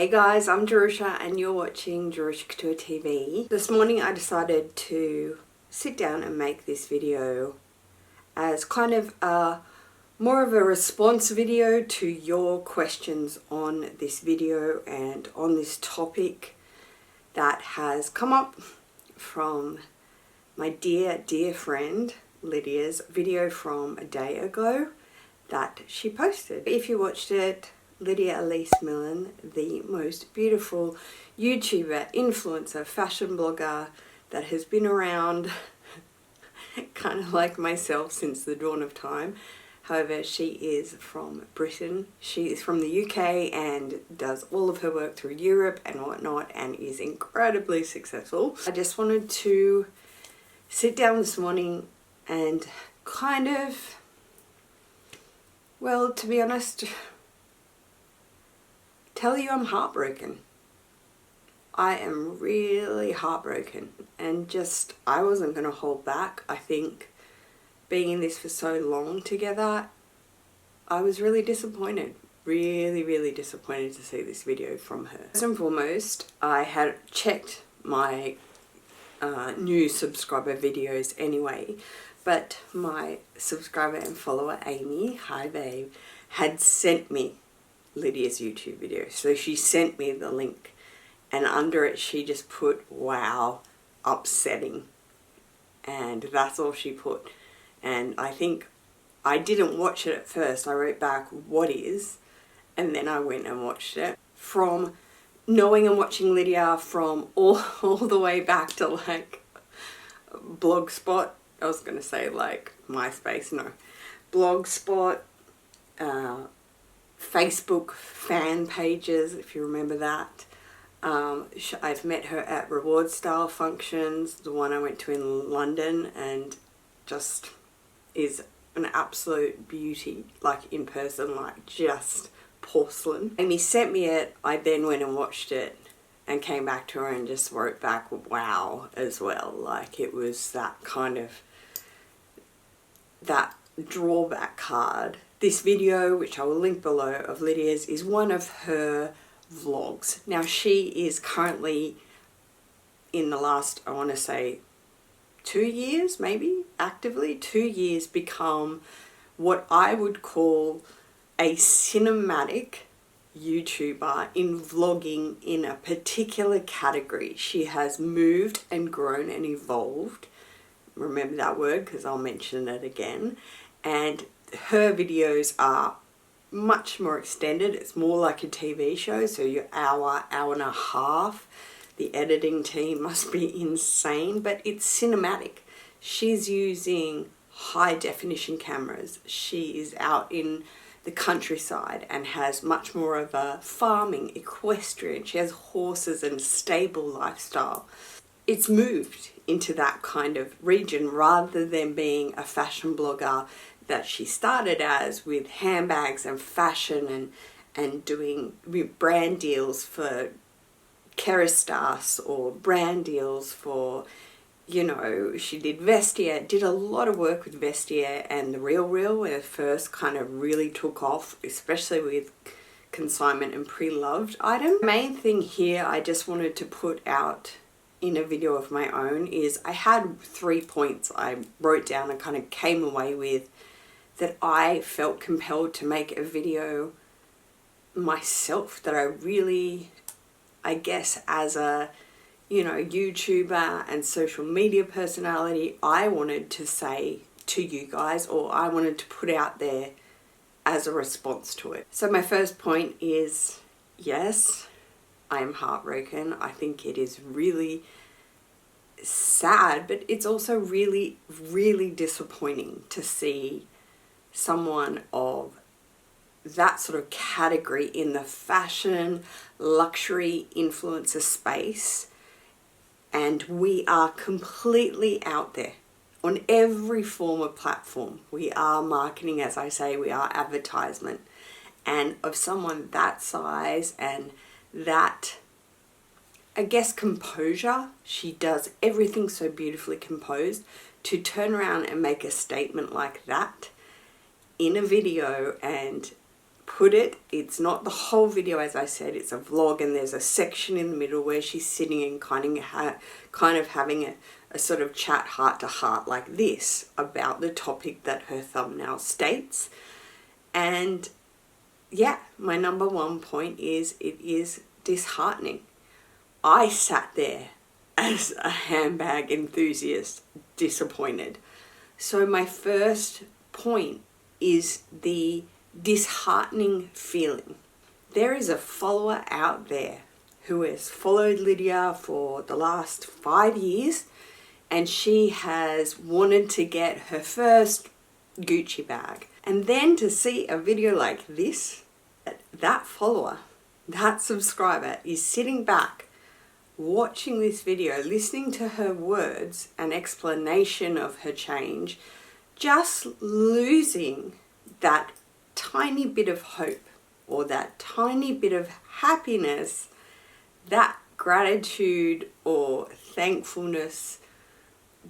Hey guys, I'm Jerusha and you're watching Jerusha Couture TV. This morning I decided to sit down and make this video as kind of more of a response video to your questions on this video and on this topic that has come up from my dear friend Lydia's video from a day ago that she posted. If you watched it, Lydia Elise Millen, the most beautiful YouTuber, influencer, fashion blogger that has been around kind of like myself since the dawn of time. However, she is from Britain. She is from the UK and does all of her work through Europe and whatnot and is incredibly successful. I just wanted to sit down this morning and kind of, well, to be honest, tell you I'm heartbroken. I am really heartbroken and just, I wasn't going to hold back. I think being in this for so long together, I was really disappointed. Really disappointed to see this video from her. First and foremost, I had checked my new subscriber videos anyway, but my subscriber and follower Amy, hi babe, had sent me Lydia's YouTube video. So she sent me the link and under it she just put, wow, upsetting. And that's all she put. And I think I didn't watch it at first. I wrote back, what is? And then I went and watched it. From knowing and watching Lydia from all the way back to like Blogspot. I was going to say like MySpace, no. Blogspot, Facebook fan pages, if you remember that. I've met her at reward style functions, the one I went to in London, and just is an absolute beauty, like in person, like just porcelain. Amy sent me it, I then went and watched it and came back to her and just wrote back wow as well. Like it was that kind of, that drawback card. This video, which I will link below, of Lydia's is one of her vlogs. Now she is currently in the last, I want to say 2 years, maybe actively 2 years, become what I would call a cinematic YouTuber in vlogging in a particular category. She has moved and grown and evolved. Remember that word because I'll mention it again. And her videos are much more extended. It's more like a TV show, so your hour and a half. The editing team must be insane, but it's cinematic. She's using high definition cameras. She is out in the countryside and has much more of a farming, equestrian. She has horses and stable lifestyle. It's moved into that kind of region rather than being a fashion blogger that she started as, with handbags and fashion and doing brand deals for Kerastase or brand deals for, you know, she did Vestiaire, did a lot of work with Vestiaire and the Real when it first kind of really took off, especially with consignment and pre-loved items. The main thing here I just wanted to put out in a video of my own is I had 3 points I wrote down and kind of came away with that I felt compelled to make a video myself, that I really, I guess as a, you know, YouTuber and social media personality, I wanted to say to you guys, or I wanted to put out there as a response to it. So my first point is, yes, I am heartbroken. I think it is really sad, but it's also really disappointing to see someone of that sort of category in the fashion luxury influencer space, and we are completely out there on every form of platform. We are marketing, as I say, we are advertisement, and of someone that size and that, I guess, composure. She does everything so beautifully composed. To turn around and make a statement like that in a video and put it. It's not the whole video, as I said, it's a vlog, and there's a section in the middle where she's sitting and kind of having a sort of chat heart to heart like this about the topic that her thumbnail states. And yeah, my number one point is it is disheartening. I sat there as a handbag enthusiast, disappointed. So my first point is the disheartening feeling. There is a follower out there who has followed Lydia for the last 5 years, and she has wanted to get her first Gucci bag. And then to see a video like this, that follower, that subscriber is sitting back watching this video, listening to her words and explanation of her change, just losing that tiny bit of hope or that tiny bit of happiness, that gratitude or thankfulness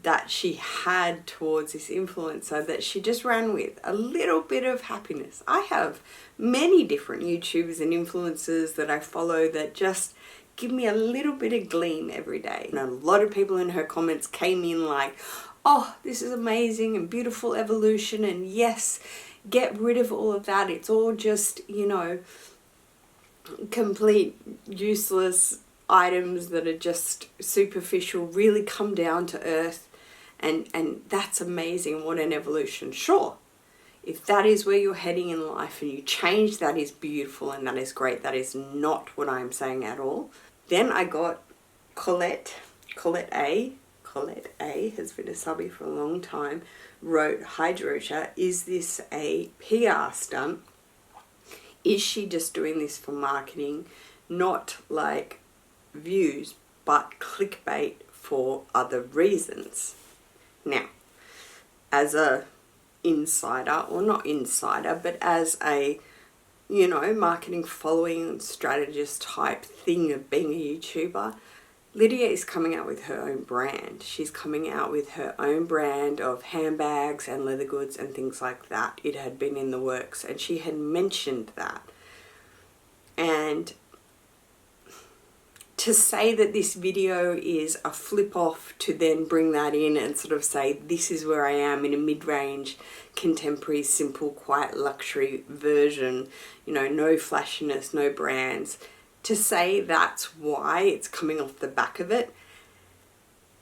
that she had towards this influencer that she just ran with. A little bit of happiness. I have many different YouTubers and influencers that I follow that just give me a little bit of gleam every day. And a lot of people in her comments came in like, oh, this is amazing and beautiful evolution, and yes, get rid of all of that. It's all just, you know, complete useless items that are just superficial. Really come down to earth, and that's amazing. What an evolution. Sure, if that is where you're heading in life and you change, that is beautiful and that is great. That is not what I'm saying at all. Then I got Colette A has been a subbie for a long time, wrote, "Hi Jerusha, is this a PR stunt? Is she just doing this for marketing, not like views, but clickbait for other reasons?" Now, as a insider, or not insider, but as a, you know, marketing following strategist type thing of being a YouTuber, Lydia is coming out with her own brand. She's coming out with her own brand of handbags and leather goods and things like that. It had been in the works and she had mentioned that. And to say that this video is a flip off to then bring that in and sort of say, this is where I am in a mid-range, contemporary, simple, quiet, luxury version, you know, no flashiness, no brands, to say that's why it's coming off the back of it,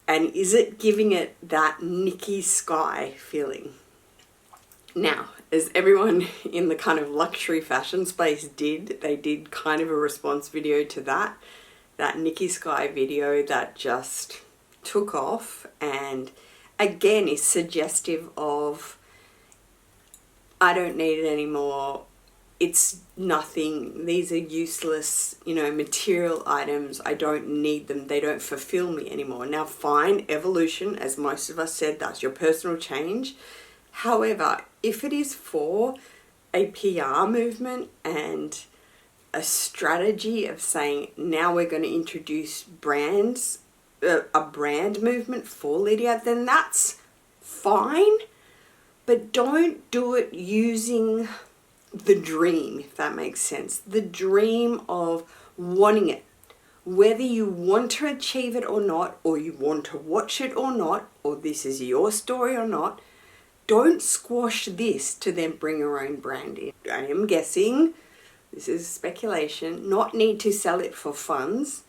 and is it giving it that Nikki Sky feeling? Now, as everyone in the kind of luxury fashion space did, they did kind of a response video to that Nikki Sky video that just took off, and again is suggestive of, I don't need it anymore, it's nothing, these are useless, you know, material items, I don't need them, they don't fulfill me anymore. Now fine, evolution, as most of us said, that's your personal change. However, if it is for a PR movement and a strategy of saying, now we're going to introduce brands, a brand movement for Lydia, then that's fine, but don't do it using the dream, if that makes sense. The dream of wanting it, whether you want to achieve it or not, or you want to watch it or not, or this is your story or not. Don't squash this to then bring your own brand in. I am guessing, this is speculation, not need to sell it for funds.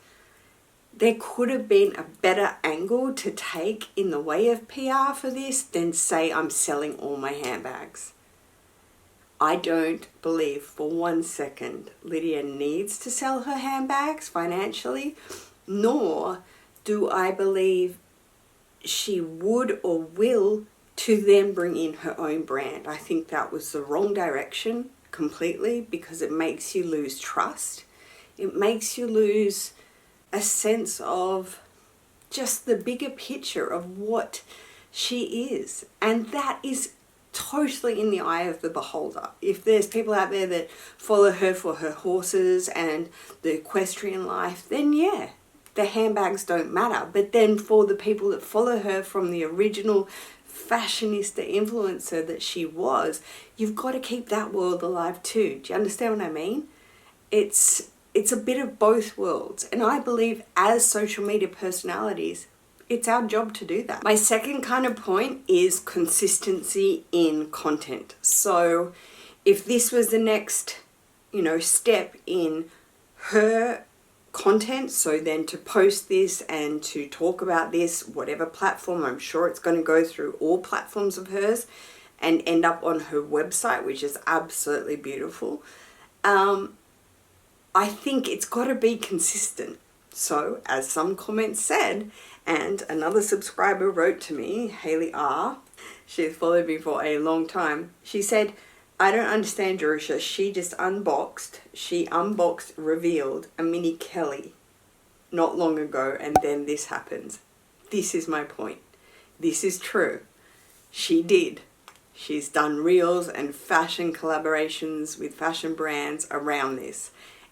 There could have been a better angle to take in the way of PR for this than say I'm selling all my handbags. I don't believe for 1 second Lydia needs to sell her handbags financially, nor do I believe she would or will to then bring in her own brand. I think that was the wrong direction completely, because it makes you lose trust. It makes you lose a sense of just the bigger picture of what she is. And that is totally in the eye of the beholder. If there's people out there that follow her for her horses and the equestrian life, then yeah, the handbags don't matter. But then for the people that follow her from the original fashionista influencer that she was, you've got to keep that world alive too. Do you understand what I mean? It's a bit of both worlds. And I believe as social media personalities, it's our job to do that. My second kind of point is consistency in content. So if this was the next, step in her content, so then to post this and to talk about this, whatever platform, I'm sure it's going to go through all platforms of hers and end up on her website, which is absolutely beautiful. I think it's got to be consistent. So as some comments said, and another subscriber wrote to me, Haley R, she's followed me for a long time, she said, I don't understand Jerusha, she unboxed, revealed a mini Kelly not long ago, and then this happens. This is my point. This is true. She did. She's done reels and fashion collaborations with fashion brands around this.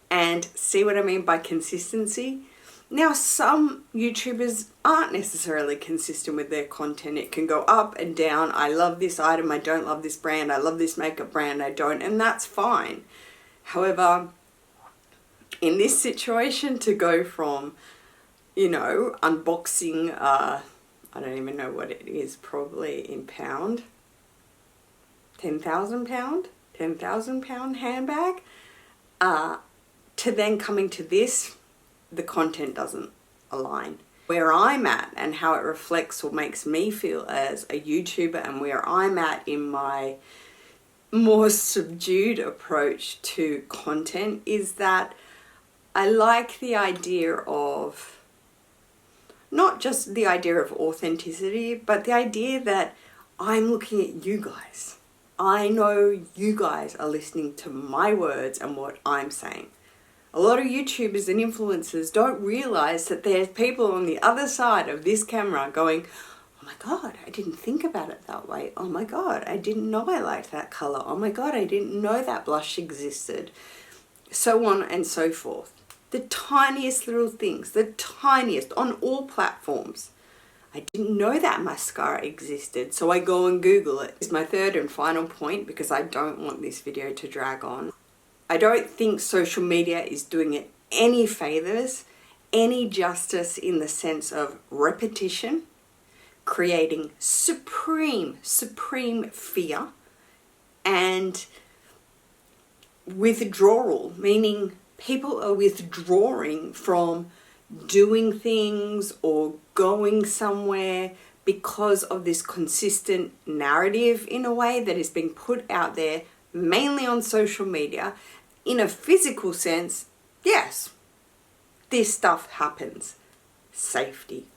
And see what I mean by consistency? Now, some YouTubers aren't necessarily consistent with their content. It can go up and down. I love this item, I don't love this brand. I love this makeup brand, I don't. And that's fine. However, in this situation, to go from, unboxing, I don't even know what it is, probably in pound, 10,000 pound handbag, to then coming to this, the content doesn't align. Where I'm at and how it reflects or makes me feel as a YouTuber, and where I'm at in my more subdued approach to content, is that I like the idea of, not just the idea of authenticity, but the idea that I'm looking at you guys. I know you guys are listening to my words and what I'm saying. A lot of YouTubers and influencers don't realize that there's people on the other side of this camera going, oh my God, I didn't think about it that way. Oh my God, I didn't know I liked that color. Oh my God, I didn't know that blush existed. So on and so forth. The tiniest little things, the tiniest on all platforms. I didn't know that mascara existed, so I go and Google it. It's my third and final point, because I don't want this video to drag on. I don't think social media is doing it any favors, any justice in the sense of repetition, creating supreme fear, and withdrawal, meaning people are withdrawing from doing things or going somewhere because of this consistent narrative, in a way, that is being put out there mainly on social media. In a physical sense, yes, this stuff happens. Safety.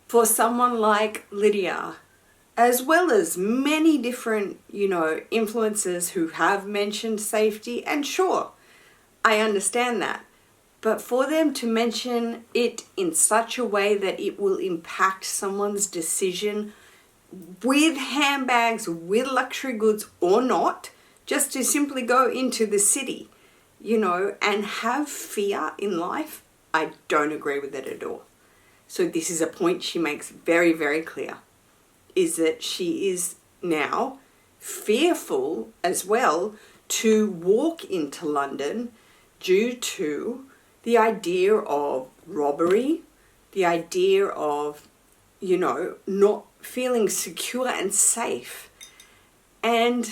For someone like Lydia, as well as many different, influencers who have mentioned safety, and sure, I understand that. But for them to mention it in such a way that it will impact someone's decision with handbags, with luxury goods or not, just to simply go into the city, and have fear in life, I don't agree with it at all. So this is a point she makes very, very clear, is that she is now fearful as well to walk into London due to the idea of robbery, the idea of, not feeling secure and safe. And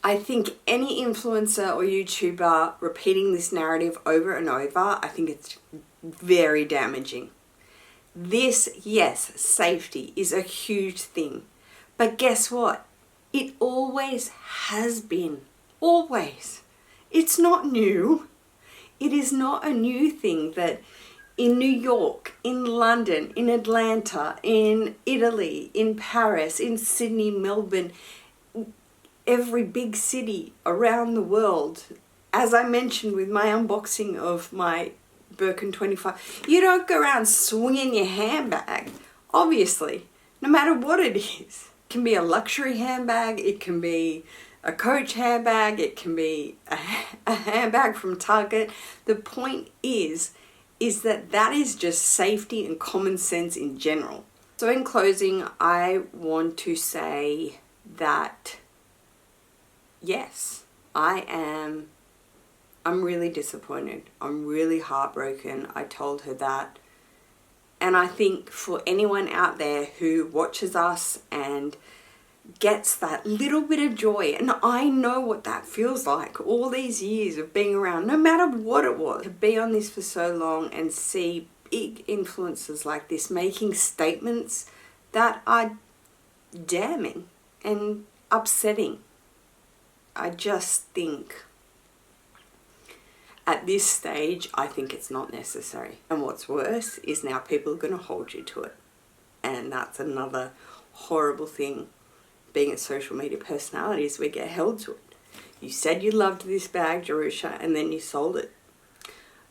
I think any influencer or YouTuber repeating this narrative over and over, I think it's very damaging. This, yes, safety is a huge thing. But guess what? It always has been. Always. It's not new. It is not a new thing that in New York, in London, in Atlanta, in Italy, in Paris, in Sydney, Melbourne, every big city around the world, as I mentioned with my unboxing of my Birkin 25, you don't go around swinging your handbag, obviously, no matter what it is. It can be a luxury handbag, it can be a Coach handbag, it can be a handbag from Target. The point is that is just safety and common sense in general. So in closing, I want to say that yes, I'm really disappointed. I'm really heartbroken. I told her that. And I think for anyone out there who watches us and gets that little bit of joy, and I know what that feels like, all these years of being around, no matter what it was, to be on this for so long and see big influencers like this making statements that are damning and upsetting. I just think at this stage, I think it's not necessary. And what's worse is now people are going to hold you to it. And that's another horrible thing. Being a social media personality is we get held to it. You said you loved this bag, Jerusha, and then you sold it.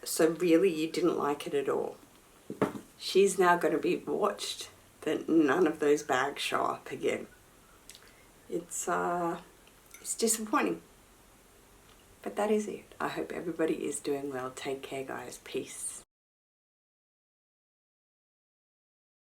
So really you didn't like it at all. She's now going to be watched that none of those bags show up again. It's disappointing. But that is it. I hope everybody is doing well. Take care, guys. Peace.